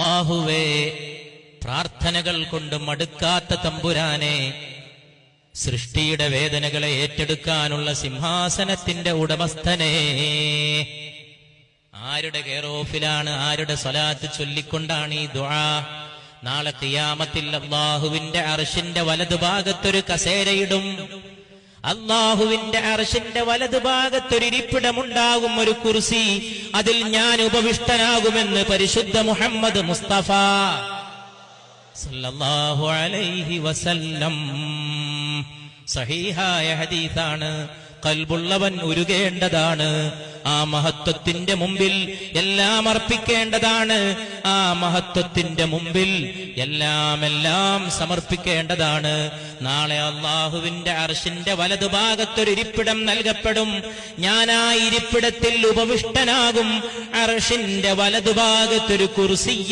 അല്ലാഹുവേ, പ്രാർത്ഥനകൾ കൊണ്ട് മടുക്കാത്ത തമ്പുരാനെ, സൃഷ്ടിയുടെ വേദനകളെ ഏറ്റെടുക്കാനുള്ള സിംഹാസനത്തിന്റെ ഉടമസ്ഥനെ, ആരുടെ കെയർ ഓഫിലാണ്, ആരുടെ സ്വലാത്ത് ചൊല്ലിക്കൊണ്ടാണ് ഈ ദുആ? നാളെ ഖിയാമത്തിൽ അല്ലാഹുവിന്റെ അർശിന്റെ വലതുഭാഗത്തൊരു കസേരയിടും. അല്ലാഹുവിന്റെ അർശിന്റെ വലതുഭാഗത്തൊരു ഇരിപ്പിടമുണ്ടാകും, ഒരു കുർസി. അതിൽ ഞാൻ ഉപവിഷ്ടനാകുമെന്ന് പരിശുദ്ധ മുഹമ്മദ് മുസ്തഫ സല്ലല്ലാഹു അലൈഹി വസല്ലം. സഹീഹായ ഹദീസാണ്. ഖൽബുള്ളവൻ ഉരുകേണ്ടതാണ്. ആ മഹത്വത്തിന്റെ മുമ്പിൽ എല്ലാം അർപ്പിക്കേണ്ടതാണ്. ആ മഹത്വത്തിന്റെ മുമ്പിൽ എല്ലാം സമർപ്പിക്കേണ്ടതാണ്. നാളെ അല്ലാഹുവിന്റെ അർശിന്റെ വലതുഭാഗത്തൊരു ഇരിപ്പിടം നൽകപ്പെടും. ഞാൻ ആ ഇരിപ്പിടത്തിൽ ഉപവിഷ്ടനാകും. അർശിന്റെ വലതുഭാഗത്തൊരു കുർസി